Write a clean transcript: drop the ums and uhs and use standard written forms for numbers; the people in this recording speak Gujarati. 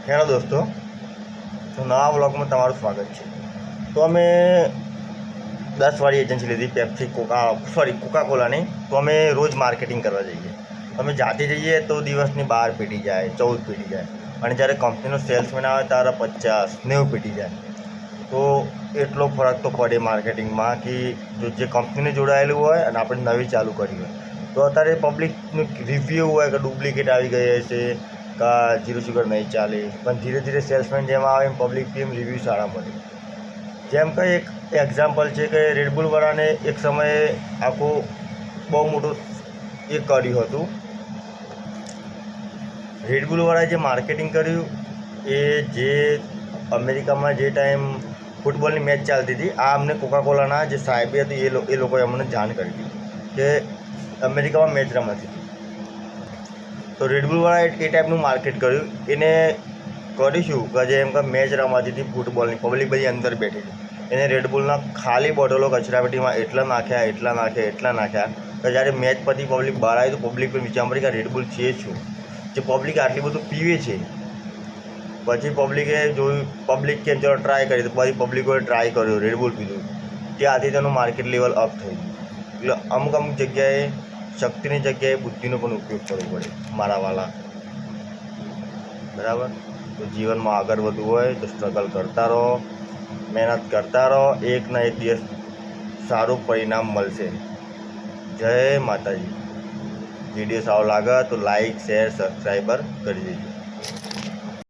હેલો દોસ્તો, તો નવા બ્લોગમાં તમારું સ્વાગત છે. તો અમે 10 વાળી એજન્સી લીધી પેપ્સી કોકાકોલાની. તો અમે રોજ માર્કેટિંગ કરવા જઈએ. અમે જાતે જઈએ તો દિવસની 12 પેટી જાય, 14 પેટી જાય, અને જ્યારે કંપનીનો સેલ્સમેન આવે ત્યારે 50-90 પેટી જાય. તો એટલો ફરક તો પડે માર્કેટિંગમાં કે જે કંપનીને જોડાયેલું હોય અને આપણે નવી ચાલુ કરી હોય તો અત્યારે પબ્લિકનું રિવ્યૂ હોય કે ડુપ્લિકેટ આવી ગઈ હશે, કા જીરો સુગર નહીં ચાલે. પણ ધીરે ધીરે સેલ્સમેન જેમ આવે એમ પબ્લિક એમ રિવ્યૂ સારા મળે. જેમ કે એક એક્ઝામ્પલ છે કે રેડબુલવાળાને એક સમયે આખું બહુ મોટું એ કર્યું હતું. રેડબુલવાળાએ જે માર્કેટિંગ કર્યું એ જે અમેરિકામાં જે ટાઈમ ફૂટબોલની મેચ ચાલતી હતી, આ અમને કોકાકોલાના જે સાહેબી હતી એ લોકોએ અમને જાણ કરી હતી કે અમેરિકામાં મેચ રમાતી હતી. તો રેડબુલવાળાએ એ ટાઈપનું માર્કેટ કર્યું. એને કરીશું કે જેમ કે મેચ રમાતી હતી ફૂટબોલની, પબ્લિક બધી અંદર બેઠી હતી. એને રેડબુલના ખાલી બોટલો કચરાપેટીમાં એટલા નાખ્યા કે જ્યારે મેચ પછી પબ્લિક બહાર આવી તો પબ્લિક પણ વિચાર પડી કે રેડબુલ છે શું, જે પબ્લિક આટલી બધું પીવે છે. પછી પબ્લિકે જોયું, પબ્લિક કે ચલો ટ્રાય કરી, તો પછી પબ્લિકોએ ટ્રાય કર્યો, રેડબુલ પીધું. ત્યાંથી તેનું માર્કેટ લેવલ અપ થયું. એટલે અમુક જગ્યાએ શક્તિની જગ્યાએ બુદ્ધિનો પણ ઉપયોગ કરવો પડે મારા વાલા. બરાબર? તો જીવનમાં આગળ વધવું હોય તો સ્ટ્રગલ કરતા રહો, મહેનત કરતા રહો, એકના એક દિવસ સારું પરિણામ મળશે. જય માતાજી. વિડીયો સારો લાગે તો લાઈક, શેર, સબસ્ક્રાઈબર કરી દેજો.